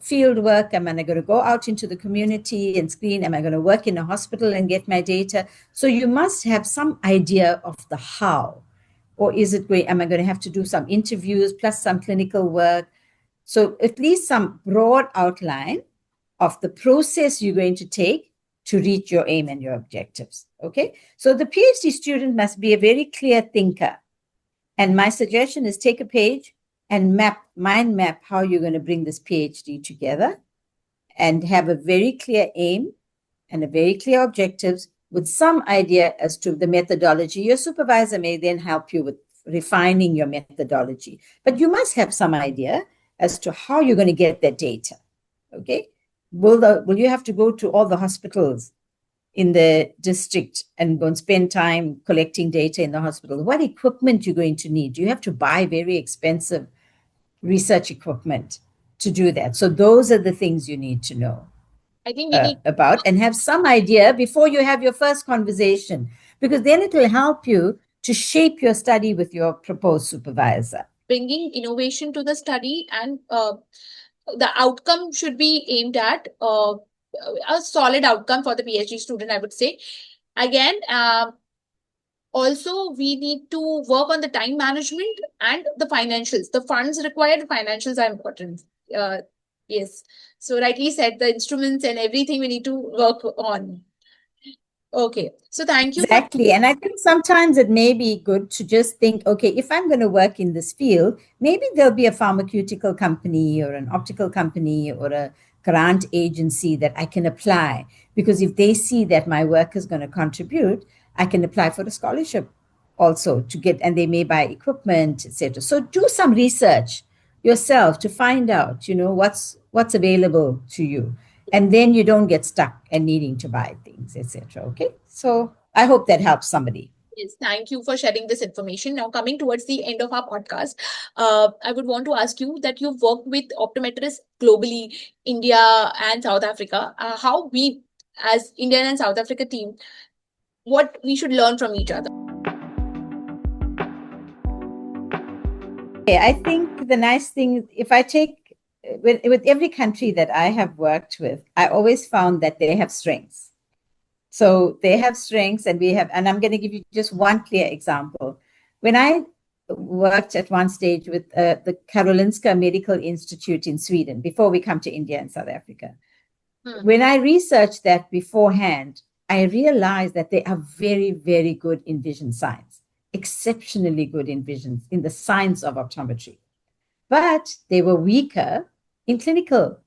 field work? Am I going to go out into the community and screen? Am I going to work in a hospital and get my data? So you must have some idea of the how. Or am I going to have to do some interviews plus some clinical work? So at least some broad outline of the process you're going to take to reach your aim and your objectives. Okay. So the PhD student must be a very clear thinker. And my suggestion is take a page and mind map how you're going to bring this PhD together and have a very clear aim and a very clear objectives with some idea as to the methodology. Your supervisor may then help you with refining your methodology, but you must have some idea as to how you're going to get that data. Okay. Will you have to go to all the hospitals in the district and go and spend time collecting data in the hospital? What equipment you're going to need? You have to buy very expensive research equipment to do that. So those are the things you need to know. I think we need about and have some idea before you have your first conversation, because then it will help you to shape your study with your proposed supervisor. Bringing innovation to the study and the outcome should be aimed at a solid outcome for the PhD student, I would say. Again, also we need to work on the time management and the financials. The funds required, financials are important. Yes. So rightly said, the instruments and everything we need to work on. Okay. So thank you. Exactly. And I think sometimes it may be good to just think, okay, if I'm going to work in this field, maybe there'll be a pharmaceutical company or an optical company or a grant agency that I can apply. Because if they see that my work is going to contribute, I can apply for a scholarship also and they may buy equipment, etc. So do some research yourself to find out, what's available to you. And then you don't get stuck and needing to buy things, etc. Okay. So I hope that helps somebody. Yes, thank you for sharing this information. Now, coming towards the end of our podcast, I would want to ask you that you've worked with optometrists globally, India and South Africa. How we, as Indian and South Africa team, what we should learn from each other? I think the nice thing, if I take with every country that I have worked with, I always found that they have strengths. So they have strengths, and we have, and I'm going to give you just one clear example. When I worked at one stage with the Karolinska Medical Institute in Sweden, before we come to India and South Africa, when I researched that beforehand, I realized that they are very, very good in vision science, exceptionally good in vision, in the science of optometry. But they were weaker in clinical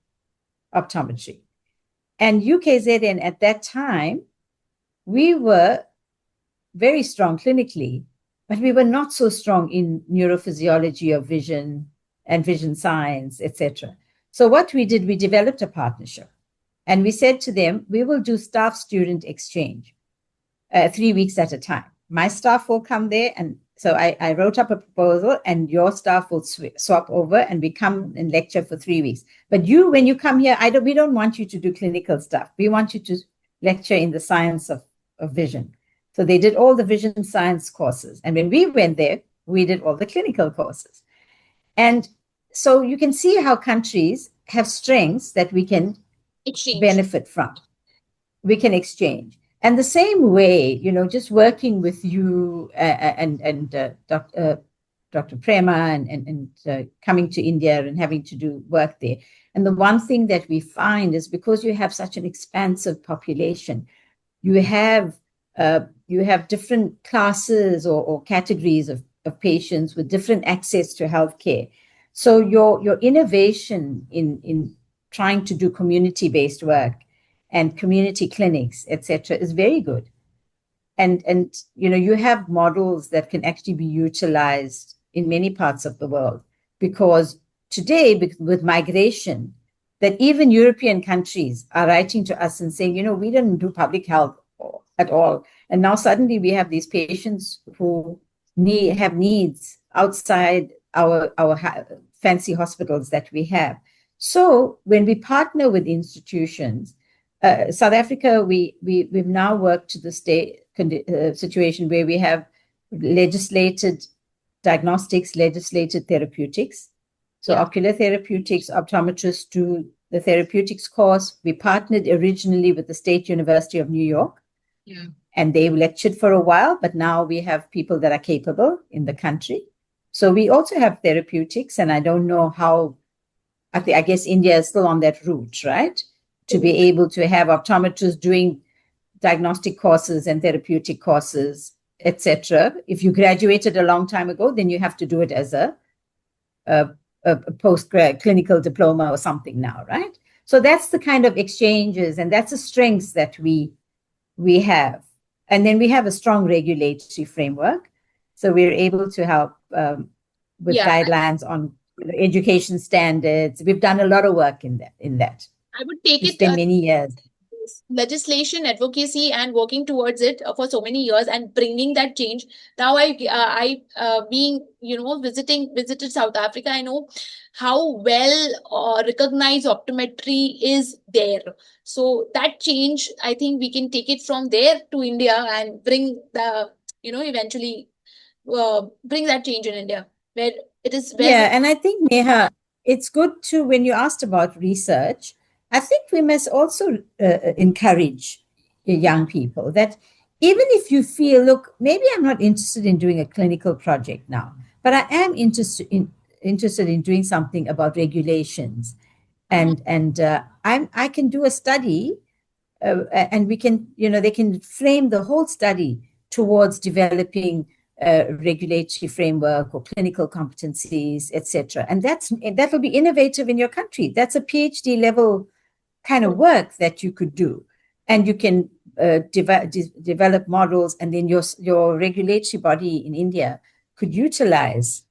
optometry. And UKZN at that time, we were very strong clinically, but we were not so strong in neurophysiology of vision and vision science, etc. So what we did, we developed a partnership. And we said to them, we will do staff-student exchange 3 weeks at a time. My staff will come there. And so I wrote up a proposal, and your staff will swap over, and we come and lecture for 3 weeks. But you, when you come here, we don't want you to do clinical stuff. We want you to lecture in the science of vision. So they did all the vision science courses. And when we went there, we did all the clinical courses. And so you can see how countries have strengths that we can benefit from. We can exchange. And the same way, just working with you and Dr. Prema and coming to India and having to do work there. And the one thing that we find is, because you have such an expansive population, you have different classes or categories of patients with different access to healthcare. So your innovation in trying to do community-based work and community clinics, etc., is very good. And you have models that can actually be utilized in many parts of the world, because today, with migration, that even European countries are writing to us and saying, we didn't do public health at all. And now suddenly we have these patients who have needs outside our fancy hospitals that we have. So when we partner with institutions, South Africa, we've now worked to the state situation where we have legislated diagnostics, legislated therapeutics. So ocular therapeutics, optometrists do the therapeutics course. We partnered originally with the State University of New York. Yeah. And they lectured for a while, but now we have people that are capable in the country. So we also have therapeutics, and I don't know how, I guess India is still on that route, right? To be able to have optometrists doing diagnostic courses and therapeutic courses, etc. If you graduated a long time ago, then you have to do it as a post-grad clinical diploma or something now, right? So that's the kind of exchanges, and that's the strengths that we have. And then we have a strong regulatory framework. So we're able to help with guidelines on education standards. We've done a lot of work in that. I would take it many years. Legislation, advocacy, and working towards it for so many years and bringing that change. Now I being visited South Africa, I know how well recognized optometry is there. So that change, I think we can take it from there to India and bring the eventually bring that change in India where it is. And I think, Neha, it's good too, when you asked about research, I think we must also encourage young people that even if you feel, look, maybe I'm not interested in doing a clinical project now, but I am interested in doing something about regulations, and I can do a study, and we can, they can frame the whole study towards developing regulatory framework or clinical competencies, etc. And that will be innovative in your country. That's a PhD level kind of work that you could do, and you can develop models, and then your regulatory body in India could utilize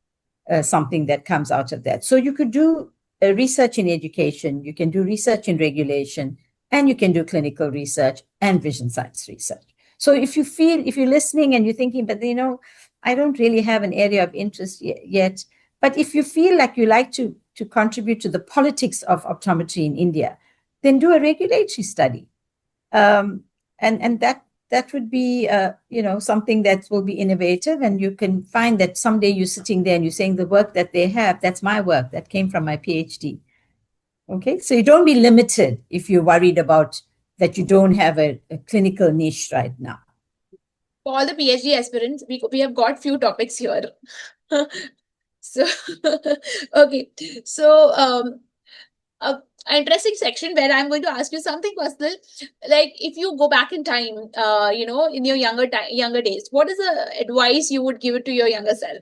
something that comes out of that. So you could do research in education, you can do research in regulation, and you can do clinical research and vision science research. So if you're listening and you're thinking, but I don't really have an area of interest yet, but if you feel like you like to contribute to the politics of optometry in India, then do a regulatory study. And that would be, something that will be innovative, and you can find that someday you're sitting there and you're saying the work that they have, that's my work, that came from my PhD. Okay, so you don't be limited if you're worried about that you don't have a clinical niche right now. For all the PhD aspirants, we have got few topics here. So, okay. So, a interesting section where I'm going to ask you something personal. Like, if you go back in time, in your younger days, what is the advice you would give it to your younger self?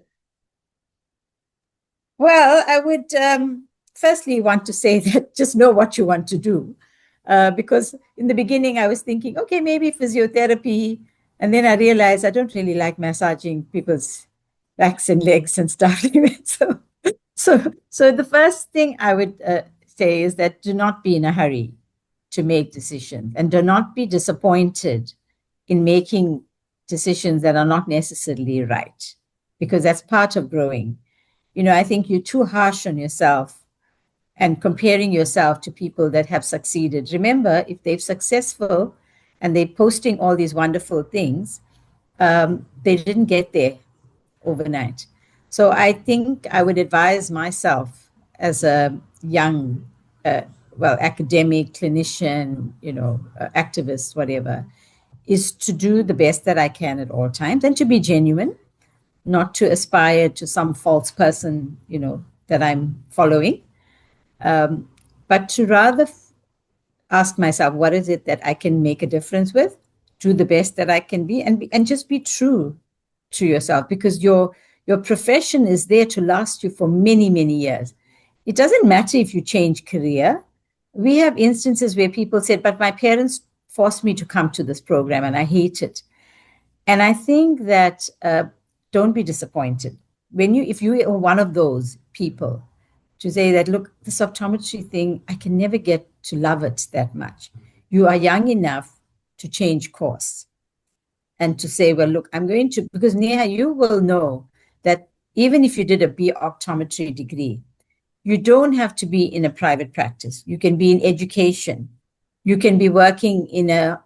Well, I would firstly want to say that just know what you want to do. Because in the beginning, I was thinking, okay, maybe physiotherapy. And then I realized I don't really like massaging people's backs and legs and stuff. So the first thing I would say is that do not be in a hurry to make decisions and do not be disappointed in making decisions that are not necessarily right, because that's part of growing. I think you're too harsh on yourself and comparing yourself to people that have succeeded. Remember, if they're successful and they're posting all these wonderful things, they didn't get there overnight. So I think I would advise myself as a young, academic, clinician, activist, whatever, is to do the best that I can at all times and to be genuine, not to aspire to some false person, that I'm following, but to rather ask myself, what is it that I can make a difference with, do the best that I can be, and just be true to yourself, because your profession is there to last you for many, many years. It doesn't matter if you change career. We have instances where people said, but my parents forced me to come to this program and I hate it. And I think that don't be disappointed if you are one of those people, to say that, look, this optometry thing, I can never get to love it that much. You are young enough to change course and to say, well, look, I'm going to, because Neha, you will know that even if you did a B optometry degree, you don't have to be in a private practice. You can be in education. You can be working in a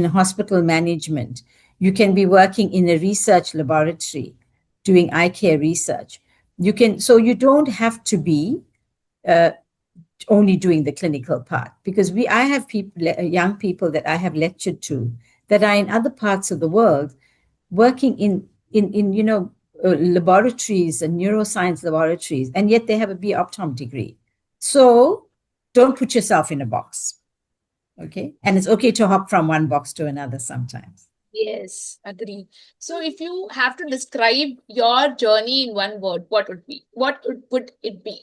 hospital management. You can be working in a research laboratory doing eye care research. So you don't have to be only doing the clinical part, because I have young people that I have lectured to that are in other parts of the world working in laboratories and neuroscience laboratories, and yet they have a B optom degree. So don't put yourself in a box. Okay. And it's okay to hop from one box to another sometimes. Yes, agree. So, if you have to describe your journey in one word, what would it be?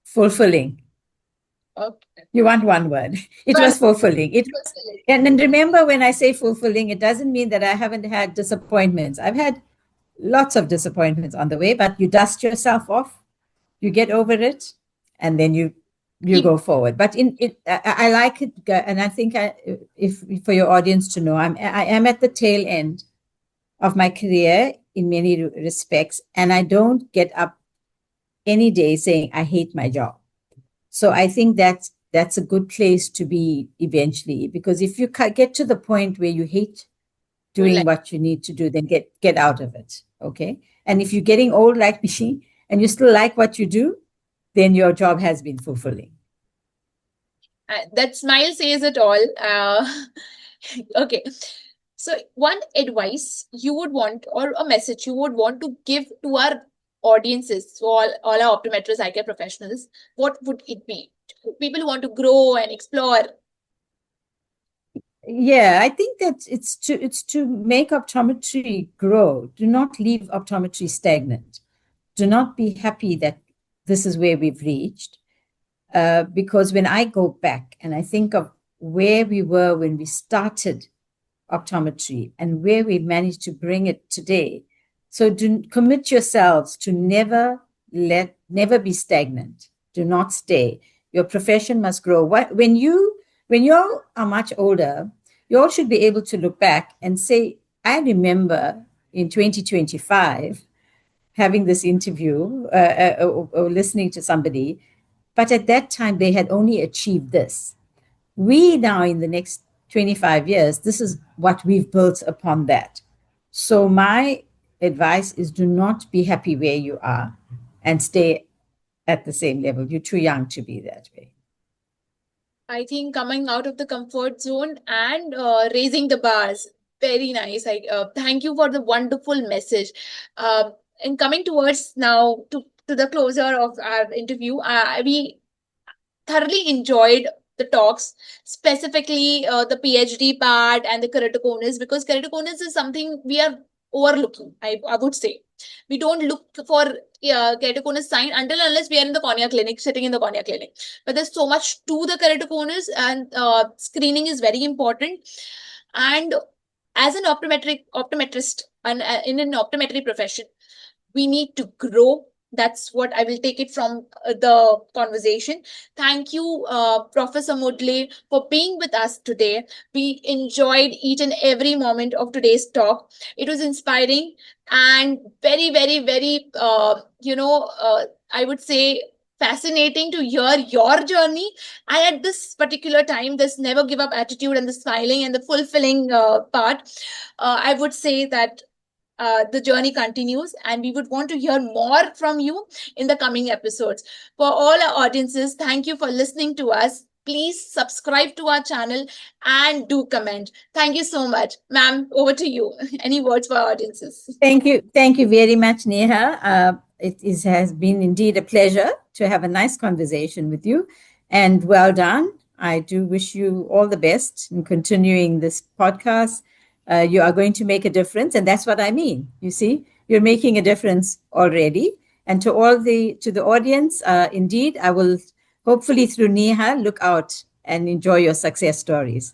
Fulfilling. Okay. You want one word. It was fulfilling. And then remember, when I say fulfilling, it doesn't mean that I haven't had disappointments. I've had lots of disappointments on the way, but you dust yourself off, you get over it, and then you go forward. But I like it, and I think if for your audience to know, I am at the tail end of my career in many respects, and I don't get up any day saying I hate my job. So I think that's a good place to be eventually, because if you get to the point where you hate doing what you need to do, then get out of it. Okay. And if you're getting old like me and you still like what you do, then your job has been fulfilling. That smile says it all. Okay. So, one advice you would want, or a message you would want to give to our audiences, so all our optometrists, eye care professionals, what would it be? People who want to grow and explore. Yeah, I think that it's to make optometry grow. Do not leave optometry stagnant. Do not be happy that this is where we've reached. Because when I go back and I think of where we were when we started optometry and where we managed to bring it today, so do commit yourselves to never be stagnant. Do not stay. Your profession must grow. When you are much older, you all should be able to look back and say, I remember in 2025 having this interview or listening to somebody, but at that time they had only achieved this. We now, in the next 25 years, this is what we've built upon that. So my advice is, do not be happy where you are and stay at the same level. You're too young to be that way. I think coming out of the comfort zone and raising the bars. Very nice. I thank you for the wonderful message. And coming towards now to the closer of our interview, we thoroughly enjoyed the talks, specifically the PhD part and the keratoconus, because keratoconus is something we are overlooking, I would say. We don't look for keratoconus sign until unless we are in the cornea clinic, sitting in the cornea clinic. But there's so much to the keratoconus, and screening is very important. And as an optometrist and in an optometry profession, we need to grow. That's what I will take it from the conversation. Thank you, Professor Moodley, for being with us today. We enjoyed each and every moment of today's talk. It was inspiring and very, very, very, I would say, fascinating to hear your journey. And at this particular time, this never give up attitude and the smiling and the fulfilling part, I would say that the journey continues, and we would want to hear more from you in the coming episodes. For all our audiences, thank you for listening to us. Please subscribe to our channel and do comment. Thank you so much. Ma'am, over to you. Any words for our audiences? Thank you. Thank you very much, Neha. Has been indeed a pleasure to have a nice conversation with you, and well done. I do wish you all the best in continuing this podcast. You are going to make a difference, and that's what I mean. You see, you're making a difference already. And to the audience, indeed, I will hopefully through Neha look out and enjoy your success stories.